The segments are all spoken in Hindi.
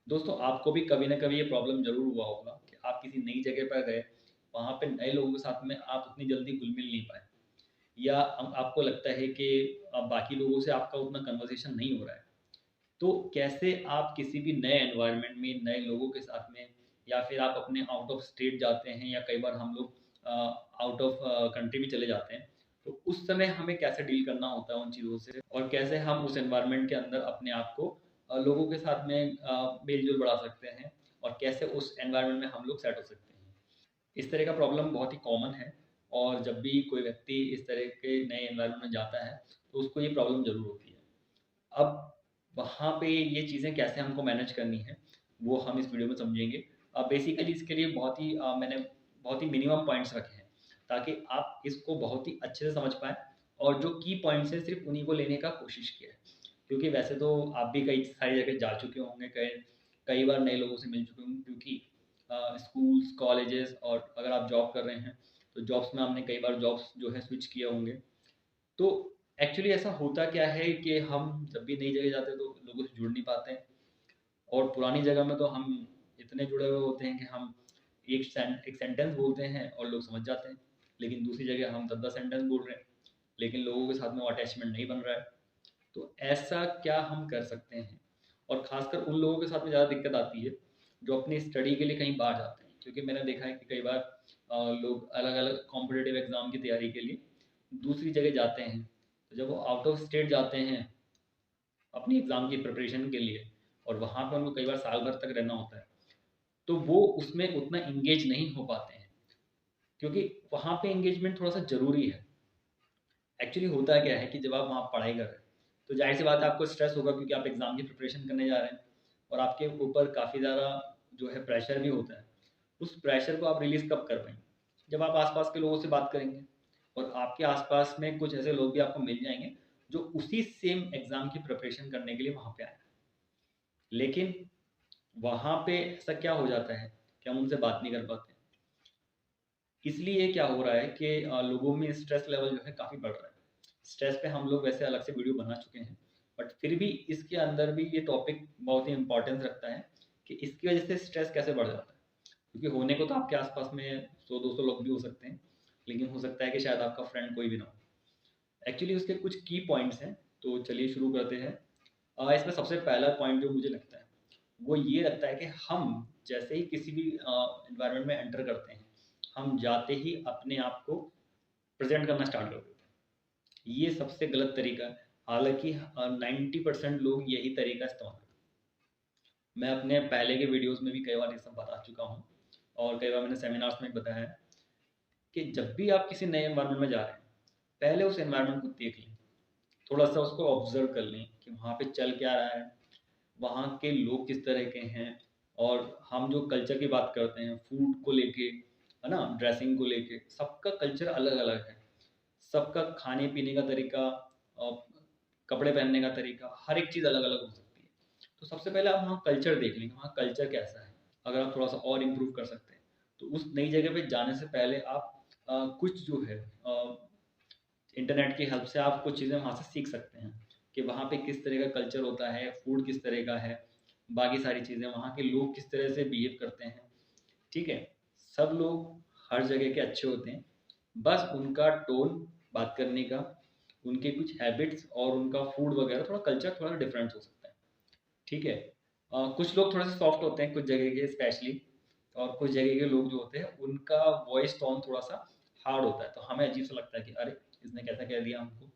दोस्तों आपको भी कभी ना कभी ये प्रॉब्लम ज़रूर हुआ होगा कि आप किसी नई जगह पर गए, वहाँ पे नए लोगों के साथ में आप उतनी जल्दी घुल-मिल नहीं पाए या आपको लगता है कि बाकी लोगों से आपका उतना कन्वर्सेशन नहीं हो रहा है। तो कैसे आप किसी भी नए एनवायरनमेंट में, नए लोगों के साथ में या फिर आप अपने आउट ऑफ स्टेट जाते हैं या कई बार हम लोग आउट ऑफ कंट्री भी चले जाते हैं, तो उस समय हमें कैसे डील करना होता है उन चीज़ों से और कैसे हम उस एनवायरनमेंट के अंदर अपने आप को लोगों के साथ में मेल-जोल बढ़ा सकते हैं और कैसे उस एनवायरनमेंट में हम लोग सेट हो सकते हैं। इस तरह का प्रॉब्लम बहुत ही कॉमन है और जब भी कोई व्यक्ति इस तरह के नए एनवायरनमेंट में जाता है, तो उसको ये प्रॉब्लम ज़रूर होती है। अब वहाँ पे ये चीज़ें कैसे हमको मैनेज करनी है, वो हम इस वीडियो में समझेंगे। बेसिकली इसके लिए मैंने बहुत ही मिनिमम पॉइंट्स रखे हैं, ताकि आप इसको बहुत ही अच्छे से समझ पाएँ और जो की पॉइंट्स हैं सिर्फ़ उन्हीं को लेने का कोशिश किया है। क्योंकि वैसे तो आप भी कई सारी जगह जा चुके होंगे, कई कई बार नए लोगों से मिल चुके होंगे क्योंकि स्कूल्स, कॉलेजेस और अगर आप जॉब कर रहे हैं, तो जॉब्स में आपने कई बार जॉब्स जो है स्विच किए होंगे। तो एक्चुअली ऐसा होता क्या है कि हम जब भी नई जगह जाते हैं तो लोगों से जुड़ नहीं पाते हैं और पुरानी जगह में तो हम इतने जुड़े हुए होते हैं कि हम एक सेंटेंस बोलते हैं और लोग समझ जाते हैं। लेकिन दूसरी जगह हम 10-10 सेंटेंस बोल रहे हैं, लेकिन लोगों के साथ में वो अटैचमेंट नहीं बन रहा है। तो ऐसा क्या हम कर सकते हैं? और ख़ासकर उन लोगों के साथ में ज़्यादा दिक्कत आती है, जो अपनी स्टडी के लिए कहीं बाहर जाते हैं। क्योंकि मैंने देखा है कि कई बार लोग अलग-अलग कॉम्पिटिटिव एग्ज़ाम की तैयारी के लिए दूसरी जगह जाते हैं। तो जब वो आउट ऑफ स्टेट जाते हैं अपनी एग्ज़ाम की प्रिपरेशन के लिए और वहाँ पे उनको कई बार साल भर तक रहना होता है, तो वो उसमें उतना एंगेज नहीं हो पाते हैं। क्योंकि वहाँ पे एंगेजमेंट थोड़ा-सा ज़रूरी है। एक्चुअली होता क्या है कि जब आप वहाँ पढ़ाई कर रहे हैं, तो ज़ाहिर-सी बात है आपको स्ट्रेस होगा क्योंकि आप एग्ज़ाम की प्रिपरेशन करने जा रहे हैं और आपके ऊपर काफ़ी ज़्यादा जो है प्रेशर भी होता है। उस प्रेशर को आप रिलीज़ कब कर पाएँगे? जब आप आस-पास के लोगों से बात करेंगे और आपके आस-पास में कुछ ऐसे लोग भी आपको मिल जाएँगे, जो उसी सेम एग्ज़ाम की प्रिपरेशन करने के लिए वहाँ पे आए हैं। लेकिन वहाँ पे ऐसा क्या हो जाता है कि हम उनसे बात नहीं कर पाते। इसलिए क्या हो रहा है कि लोगों में स्ट्रेस लेवल जो है काफ़ी बढ़ रहा है। स्ट्रेस पे हम लोग वैसे अलग से वीडियो बना चुके हैं, बट फिर भी इसके अंदर भी ये टॉपिक बहुत ही इम्पोर्टेंस रखता है कि इसकी वज़ह से स्ट्रेस कैसे बढ़ जाता है। क्योंकि होने को तो आपके आस-पास में 100-200 लोग भी हो सकते हैं, लेकिन हो सकता है कि शायद आपका फ्रेंड कोई भी ना हो। एक्चुअली उसके कुछ की पॉइंट्स हैं, तो चलिए शुरू करते हैं। इसमें सबसे पहला पॉइंट जो मुझे लगता है, वो ये लगता है कि हम जैसे ही किसी भी एनवायरनमेंट में एंटर करते हैं, हम जाते ही अपने आप को प्रेज़ेंट करना स्टार्ट कर देते हैं। ये सबसे गलत तरीका है। हालाँकि 90% लोग यही तरीका इस्तेमाल करते हैं। मैं अपने पहले के वीडियोज़ में भी कई बार ये सब बता चुका हूँ और कई बार मैंने सेमिनार्स में भी बताया है कि जब भी आप किसी नए एनवायरनमेंट में जा रहे हैं, पहले उस एनवायरनमेंट को देख लें। थोड़ा-सा उसको ऑब्ज़र्व कर लें कि वहाँ पे चल क्या रहा है, वहाँ के लोग किस तरह के हैं और हम जो कल्चर की बात करते हैं, फूड को लेके, है ना? ड्रेसिंग को लेके, सबका कल्चर अलग-अलग है। सबका खाने-पीने का तरीका अ, कपड़े पहनने का तरीका, हर एक चीज़ अलग-अलग हो सकती है। तो सबसे पहले आप वहाँ कल्चर देख लें, वहाँ कल्चर कैसा है? अगर आप थोड़ा-सा और इम्प्रूव कर सकते हैं, तो उस नई जगह पे जाने से पहले आप कुछ जो है इंटरनेट की हेल्प से आप कुछ चीज़ें वहाँ से सीख सकते हैं कि वहाँ पे किस तरह का कल्चर होता है, फूड किस तरह का है, बाकी सारी चीज़ें, वहाँ के लोग किस तरह से बिहेव करते हैं, ठीक है? सब लोग हर जगह के अच्छे होते हैं, बस उनका टोन बात करने का, उनके कुछ हैबिट्स और उनका फूड वगैरह थोड़ा कल्चर थोड़ा डिफरेंट हो सकता है, ठीक है? कुछ लोग थोड़े से सॉफ्ट होते हैं, कुछ जगह के स्पेशली और कुछ जगह के लोग जो होते हैं, उनका वॉइस टोन थोड़ा-सा हार्ड होता है, तो हमें अजीब-सा लगता है कि अरे! इसने कैसा कह दिया हमको।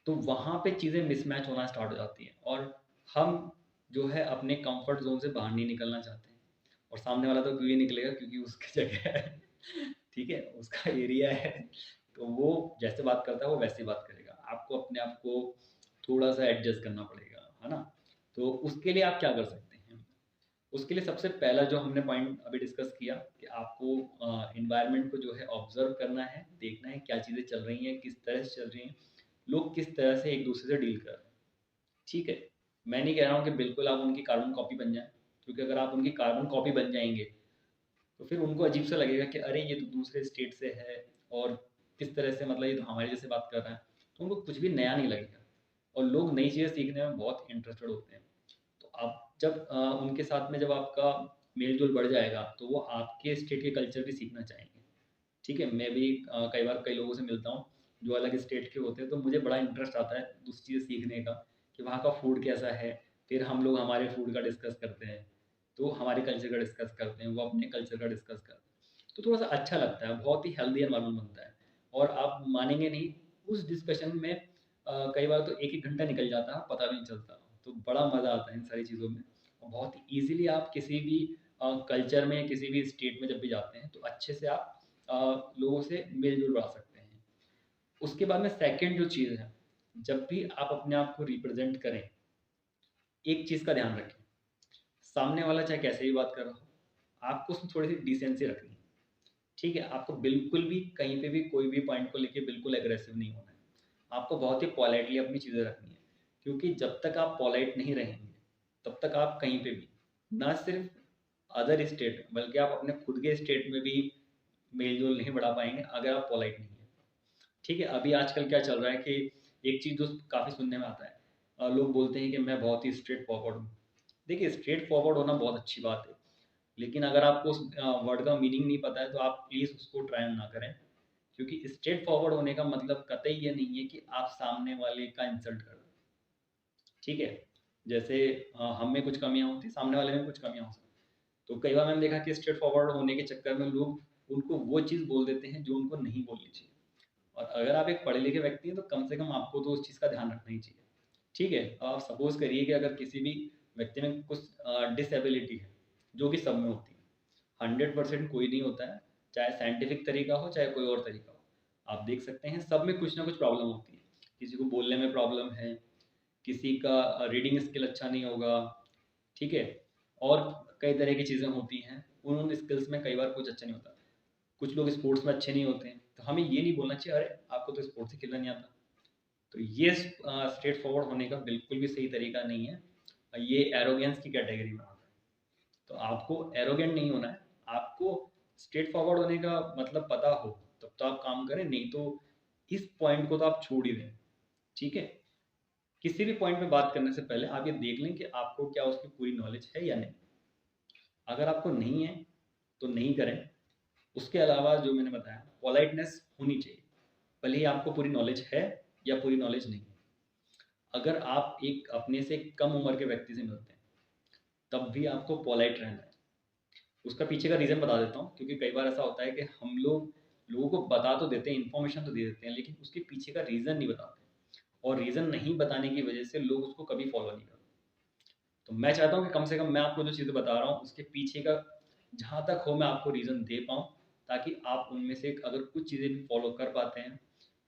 तो वहाँ पे चीज़ें मिसमैच होना स्टार्ट हो जाती हैं और हम जो है अपने कंफर्ट ज़ोन से बाहर नहीं निकलना चाहते हैं और सामने वाला तो क्यों ही निकलेगा क्योंकि उसकी जगह है, ठीक है? उसका एरिया है, तो वो जैसे बात करता है वो वैसे ही बात करेगा। आपको अपने आप को थोड़ा-सा एडजस्ट करना पड़ेगा, है ना? तो उसके लिए आप क्या कर सकते हैं? उसके लिए सबसे पहला जो हमने पॉइंट अभी डिस्कस किया कि आपको एनवायरनमेंट को जो है ऑब्ज़र्व करना है, देखना है क्या चीज़ें चल रही हैं, किस तरह से चल रही हैं, लोग किस तरह से एक-दूसरे से डील कर रहे हैं, ठीक है? मैं नहीं कह रहा हूँ कि बिल्कुल आप उनकी कार्बन कॉपी बन जाएँ, क्योंकि अगर आप उनकी कार्बन कॉपी बन जाएँगे, तो फिर उनको अजीब-सा लगेगा कि अरे! ये तो दूसरे स्टेट से है और किस तरह से मतलब ये तो हमारे जैसे बात कर रहा है, तो उनको कुछ भी नया नहीं लगेगा और लोग नई चीज़ें सीखने में बहुत इंटरेस्टेड होते हैं। तो आप जब उनके साथ में जब आपका मेल-जोल बढ़ जाएगा, तो वो आपके स्टेट के कल्चर भी सीखना चाहेंगे। ठीक है? मैं भी कई बार कई लोगों से मिलता हूँ, जो अलग स्टेट के होते हैं, तो मुझे बड़ा इंटरेस्ट आता है उस चीज़ें सीखने का, कि वहाँ का फूड कैसा है। फिर हम लोग हमारे फूड का डिस्कस करते हैं, तो हमारे कल्चर का डिस्कस करते हैं, वो अपने कल्चर का डिस्कस करते हैं। तो थोड़ा-सा अच्छा लगता है, बहुत ही हेल्दी एनवायरनमेंट बनता है। और आप मानेंगे नहीं, उस डिस्कशन में कई बार तो 1-1 घंटा निकल जाता है, पता भी नहीं चलता। तो बड़ा मज़ा आता है इन सारी चीज़ों में, और बहुत ही ईज़िली आप किसी भी कल्चर में, किसी भी स्टेट में जब भी जाते हैं, तो अच्छे से आप लोगों से मेल-जोल बढ़ा सकते हैं। उसके बाद में सेकंड जो चीज़ है, जब भी आप अपने आप को रिप्रेज़ेंट करें, एक चीज़ का ध्यान रखें, सामने वाला चाहे कैसे भी बात कर रहा हो, आपको उसमें थोड़ी-सी डिसेंसी रखनी है। ठीक है? आपको बिल्कुल भी कहीं पे भी कोई भी पॉइंट को लेके बिल्कुल एग्रेसिव नहीं होना है। आपको बहुत ही पोलाइटली अपनी चीज़ें रखनी है। क्योंकि जब तक आप पोलाइट नहीं रहेंगे, तब तक आप कहीं पे भी, ना सिर्फ़ अदर स्टेट, बल्कि आप अपने खुद के स्टेट में भी मेल-जोल नहीं बढ़ा पाएँगे अगर आप पोलाइट नहीं हैं। ठीक है? अभी आजकल क्या चल रहा है कि एक चीज़ जो काफ़ी सुनने में आता है, लोग बोलते हैं कि मैं बहुत ही स्ट्रेट फॉरवर्ड हूँ। देखिए, स्ट्रेट फॉरवर्ड होना बहुत अच्छी बात है, लेकिन अगर आपको उस वर्ड का मीनिंग नहीं पता है, तो आप प्लीज़ उसको ट्राई ना करें। क्योंकि स्ट्रेट फॉरवर्ड होने का मतलब कतई ये नहीं है कि आप सामने वाले का इंसल्ट कर रहे हो। ठीक है? जैसे हम में कुछ कमियाँ होती हैं, सामने वाले में कुछ कमियाँ हो सकती हैं। तो कई बार मैंने देखा कि स्ट्रेट फॉरवर्ड होने के चक्कर में लोग उनको वो चीज़ बोल देते हैं जो उनको नहीं बोलनी चाहिए। और अगर आप एक पढ़े लिखे व्यक्ति हैं, तो कम से कम आपको तो उस चीज़ का ध्यान रखना ही चाहिए। ठीक है? आप सपोज़ करिए कि अगर किसी भी व्यक्ति में कुछ डिसेबिलिटी है, जो कि सब में होती है। 100% कोई नहीं होता है, चाहे साइंटिफिक तरीका हो, चाहे कोई और तरीका हो। आप देख सकते हैं सब में कुछ ना कुछ प्रॉब्लम होती है। किसी को बोलने में प्रॉब्लम है, किसी का रीडिंग स्किल अच्छा नहीं होगा, ठीक है? और कई तरह की चीज़ें होती हैं, उन स्किल्स में कई बार कुछ अच्छा नहीं होता। कुछ लोग स्पोर्ट्स में अच्छे नहीं होते हैं, तो हमें ये नहीं बोलना चाहिए, "अरे! आपको तो स्पोर्ट्स ही खेलना नहीं आता।" तो ये स्ट्रेट फॉरवर्ड होने का बिल्कुल भी सही तरीका नहीं है। ये एरोगेंस की कैटेगरी में आता है। तो आपको एरोगेंट नहीं होना है, आपको स्ट्रेट फॉरवर्ड होने का मतलब पता हो, तब तो आप काम करें, नहीं तो इस पॉइंट को तो आप छोड़ ही दें, ठीक है? किसी भी पॉइंट पे बात करने से पहले आप ये देख लें कि आपको क्या उसकी पूरी नॉलेज है या नहीं। अगर आपको नहीं है, तो नहीं करें। उसके अलावा जो मैंने बताया, पोलाइटनेस होनी चाहिए, भले ही आपको पूरी नॉलेज है या पूरी नॉलेज नहीं है। अगर आप एक अपने से कम उम्र के व्यक्ति से मिलते हैं, तब भी आपको पोलाइट रहना है। उसका पीछे का रीज़न बता देता हूँ, क्योंकि कई बार ऐसा होता है कि हम लोग लोगों को बता तो देते हैं, इन्फॉर्मेशन तो दे देते हैं, लेकिन उसके पीछे का रीज़न नहीं बताते, और रीज़न नहीं बताने की वजह से लोग उसको कभी फॉलो नहीं करते। तो मैं चाहता हूँ कि कम से कम मैं आपको जो चीज़ें बता रहा हूँ, उसके पीछे का जहाँ तक हो मैं आपको रीज़न दे पाऊँ, ताकि आप उनमें से अगर कुछ चीज़ें भी फॉलो कर पाते हैं,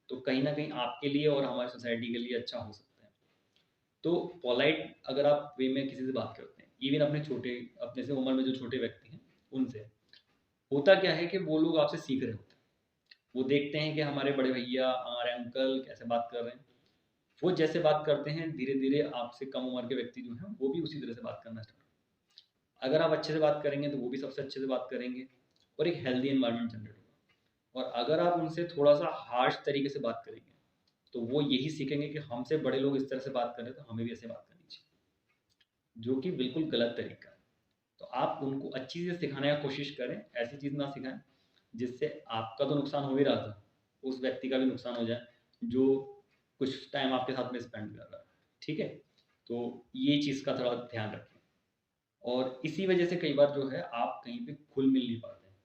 तो कहीं न कहीं आपके लिए और हमारी सोसाइटी के लिए अच्छा हो सकता है। तो पोलाइट अगर आप वे में किसी से बात करते हैं, इवन अपने से उम्र में जो छोटे व्यक्ति हैं, उनसे, होता क्या है कि वो लोग आपसे सीख रहे होते हैं। वो देखते हैं कि हमारे बड़े भैया, हमारे अंकल कैसे बात कर रहे हैं। वो जैसे बात करते हैं, धीरे-धीरे आपसे कम उम्र के व्यक्ति जो हैं, वो भी उसी तरह से बात करना स्टार्ट। अगर आप अच्छे से बात करेंगे, तो वो भी सबसे अच्छे से बात करेंगे, और एक हेल्दी एनवायरनमेंट जनरेट होगा। और अगर आप उनसे थोड़ा-सा हार्श तरीके से बात करेंगे, तो वो यही सीखेंगे कि हमसे बड़े लोग इस तरह से बात कर रहे हैं, तो हमें भी ऐसे बात करनी चाहिए, जो कि बिल्कुल गलत तरीका है। तो आप उनको अच्छी चीज़ें सिखाने का कोशिश करें, ऐसी चीज़ ना सिखाएँ, जिससे आपका तो नुकसान हो ही रहा था, उस व्यक्ति का भी नुकसान हो जाए, जो कुछ टाइम आपके साथ में स्पेंड कर रहा है। ठीक है? तो ये चीज़ का थोड़ा ध्यान रखें। और इसी वजह से कई बार जो है आप कहीं पे घुल-मिल नहीं पाते हैं,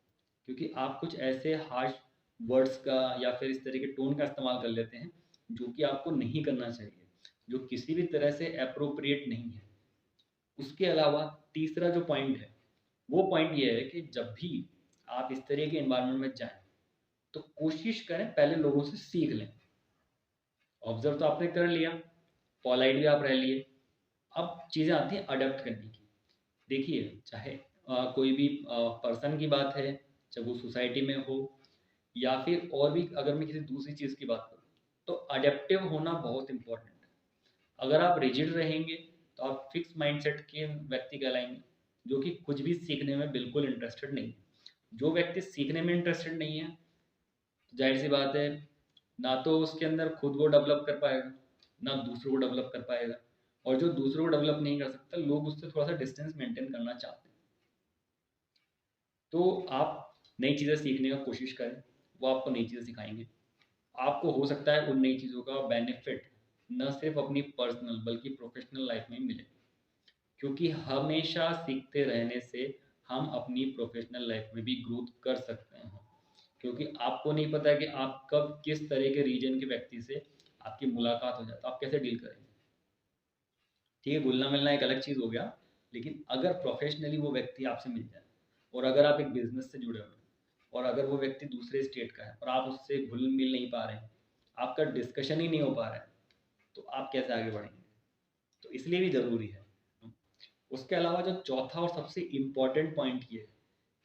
क्योंकि आप कुछ ऐसे हार्श वर्ड्स का या फिर इस तरह के टोन का इस्तेमाल कर लेते हैं, जो कि आपको नहीं करना चाहिए, जो किसी भी तरह से एप्रोप्रिएट नहीं है। उसके अलावा तीसरा जो पॉइंट है, वो पॉइंट ये है कि जब भी आप इस तरह के एनवायरनमेंट में जाएँ, तो कोशिश करें पहले लोगों से सीख लें। ऑब्ज़र्व तो आपने कर लिया, पोलाइट भी आप रह लिए, अब चीज़ें आती हैं अडॉप्ट करने की। देखिए, चाहे कोई भी पर्सन की बात है, चाहे वो सोसाइटी में हो, या फिर और भी अगर मैं किसी दूसरी चीज़ की बात करूँ, तो अडैप्टिव होना बहुत इम्पोर्टेंट है। अगर आप रिजिड रहेंगे, तो आप फिक्स माइंडसेट के व्यक्ति कहलाएँगे, जो कि कुछ भी सीखने में बिल्कुल इंटरेस्टेड नहीं है। जो व्यक्ति सीखने में इंटरेस्टेड नहीं है, ज़ाहिर-सी बात है, ना तो उसके अंदर खुद वो डेवलप कर पाएगा, ना दूसरों को डेवलप कर पाएगा। और जो दूसरों को डेवलप नहीं कर सकता, लोग उससे थोड़ा-सा डिस्टेंस मेंटेन करना चाहते हैं। तो आप नई चीज़ें सीखने का कोशिश करें, वो आपको नई चीज़ें सिखाएँगे। आपको हो सकता है उन नई चीज़ों का बेनिफिट न सिर्फ़ अपनी पर्सनल बल्कि प्रोफ़ेशनल लाइफ़ में मिले। क्योंकि हमेशा सीखते रहने से हम अपनी प्रोफ़ेशनल लाइफ़ में भी ग्रोथ कर सकते हैं। क्योंकि आपको नहीं पता है कि आप कब किस तरह के रीजन के व्यक्ति से आपकी मुलाकात हो जाए, तो आप कैसे डील करेंगे? ठीक है, घुलना-मिलना एक अलग चीज़ हो गया, लेकिन अगर प्रोफ़ेशनली वो व्यक्ति आपसे मिल जाए और अगर आप एक बिज़नेस से जुड़े हुए हैं और अगर वो व्यक्ति दूसरे स्टेट का है और आप उससे घुल-मिल नहीं पा रहे हैं, आपका डिस्कशन ही नहीं हो पा रहा है, तो आप कैसे आगे बढ़ेंगे? तो इसलिए भी ज़रूरी है। उसके अलावा जो चौथा और सबसे इम्पोर्टेंट पॉइंट ये है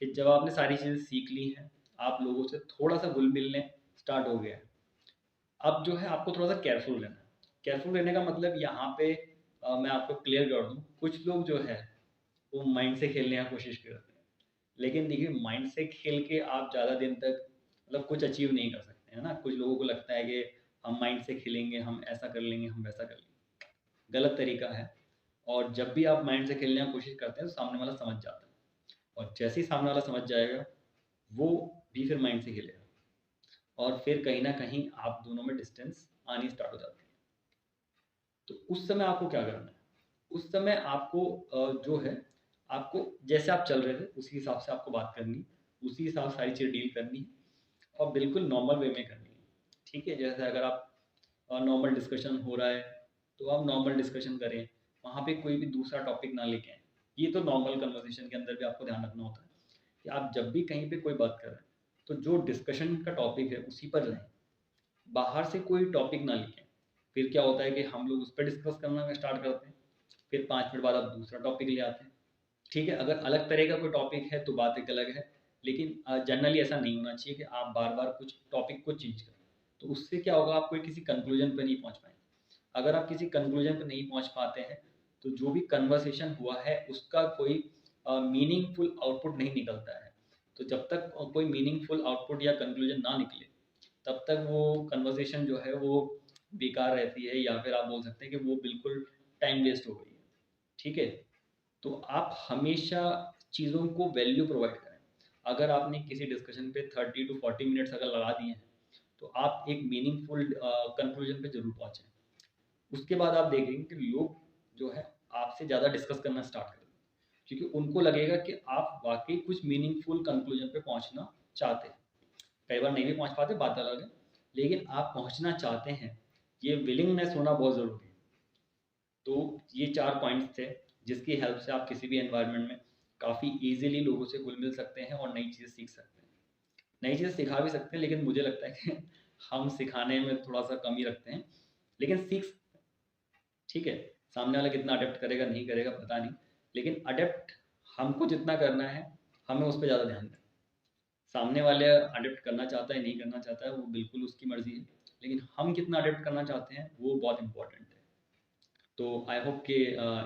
कि जब आपने सारी चीज़ें सीख ली हैं, आप लोगों से थोड़ा-सा घुल-मिलने स्टार्ट हो गया है, अब जो है आपको थोड़ा-सा केयरफुल रहना है। केयरफुल रहने का मतलब यहाँ पे मैं आपको क्लियर कर दूँ, कुछ लोग जो है वो माइंड से खेलने का कोशिश करते हैं। लेकिन देखिए माइंड से खेल के आप ज़्यादा दिन तक मतलब कुछ अचीव नहीं कर सकते, है ना? कुछ लोगों को लगता है कि हम माइंड से खेलेंगे, हम ऐसा कर लेंगे, हम वैसा कर लेंगे। गलत तरीका है और जब भी आप माइंड से खेलने की कोशिश करते हैं तो सामने वाला समझ जाता है और जैसे ही सामने वाला समझ जाएगा, वो भी फिर माइंड से खेलेगा और फिर कहीं न कहीं आप दोनों में डिस्टेंस आनी स्टार्ट हो जाती है। तो उस समय आपको क्या करना है? उस समय आपको जो है आपको जैसे आप चल रहे थे उसी हिसाब से आपको बात करनी, उसी हिसाब से सारी चीज़ें डील करनी और बिल्कुल नॉर्मल वे में करनी है। ठीक है? जैसे अगर आप नॉर्मल डिस्कशन हो रहा है, तो आप नॉर्मल डिस्कशन करें, वहाँ पे कोई भी दूसरा टॉपिक ना लेके आएँ। ये तो नॉर्मल कन्वर्सेशन के अंदर भी आपको ध्यान रखना होता है कि आप जब भी कहीं पे कोई बात कर रहे हैं, तो जो डिस्कशन का टॉपिक है उसी पर रहें। बाहर से कोई टॉपिक ना लेके आएँ। फिर क्या होता है कि हम लोग उस पे डिस्कस करना स्टार्ट करते हैं, फिर 5 मिनट बाद आप दूसरा टॉपिक ले आते हैं। ठीक है, अगर अलग तरह का कोई टॉपिक है तो बात एक अलग है, लेकिन जनरली ऐसा नहीं होना चाहिए कि आप बार-बार कुछ टॉपिक को चेंज करें। तो उससे क्या होगा आप कोई किसी कन्क्लूज़न पे नहीं पहुँच पाएँगे। अगर आप किसी कन्क्लूज़न पे नहीं पहुँच पाते हैं, तो जो भी कन्वर्सेशन हुआ है उसका कोई मीनिंगफुल आउटपुट नहीं निकलता है। तो जब तक कोई मीनिंगफुल आउटपुट या कन्क्लूज़न ना निकले, तब तक वो कन्वर्सेशन जो है वो बेकार रहती है या फिर आप बोल सकते हैं कि वो बिल्कुल टाइम वेस्ट हो गई है। ठीक है? तो आप हमेशा चीज़ों को वैल्यू प्रोवाइड करें। अगर आपने किसी डिस्कशन पे 30 टू 40 मिनट्स अगर लगा दिए हैं, तो आप एक मीनिंगफुल कंक्लूजन पे ज़रूर पहुँचे। उसके बाद आप देखेंगे कि लोग जो है आपसे ज़्यादा डिस्कस करना स्टार्ट करेंगे क्योंकि उनको लगेगा कि आप वाक़ई कुछ मीनिंगफुल कंक्लूजन पे पहुँचना चाहते हैं। कई बार नहीं भी पहुँच पाते, बात अलग है, लेकिन आप पहुँचना चाहते हैं, ये विलिंगनेस होना बहुत ज़रूरी है। तो ये 4 पॉइंट्स थे, जिसकी हेल्प से आप किसी भी एनवायरनमेंट में काफ़ी ईज़िली लोगों से घुल-मिल सकते हैं और नई चीज़ें सीख सकते हैं। नई चीज़ें सिखा भी सकते हैं, लेकिन मुझे लगता है कि हम सिखाने में थोड़ा-सा कमी रखते हैं, लेकिन सीख सकते हैं, ठीक है? सामने वाला कितना अडॉप्ट करेगा, नहीं करेगा पता नहीं, लेकिन अडॉप्ट हमको जितना करना है, हमें उस पे ज़्यादा ध्यान देना है। सामने वाले अडॉप्ट करना चाहता है, नहीं करना चाहता है, वो बिल्कुल उसकी मर्ज़ी है, लेकिन हम कितना अडॉप्ट करना चाहते हैं, वो बहुत इम्पोर्टेंट है। तो आई होप कि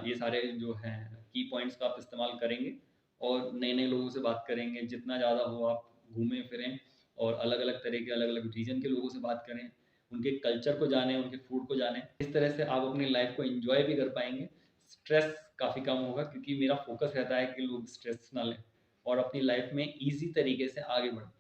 ये सारे जो हैं की पॉइंट्स का आप इस्तेमाल करेंगे और नए-नए लोगों से बात करेंगे। जितना ज़्यादा हो आप घूमें-फिरें और अलग-अलग तरह के अलग-अलग रीजन के लोगों से बात करें, उनके कल्चर को जानें, उनके फूड को जानें। इस तरह से आप अपनी लाइफ़ को एन्जॉय भी कर पाएँगे। स्ट्रेस काफ़ी कम होगा क्योंकि मेरा फ़ोकस रहता है कि लोग स्ट्रेस ना लें और अपनी लाइफ़ में ईज़ी तरीके से आगे बढ़ें।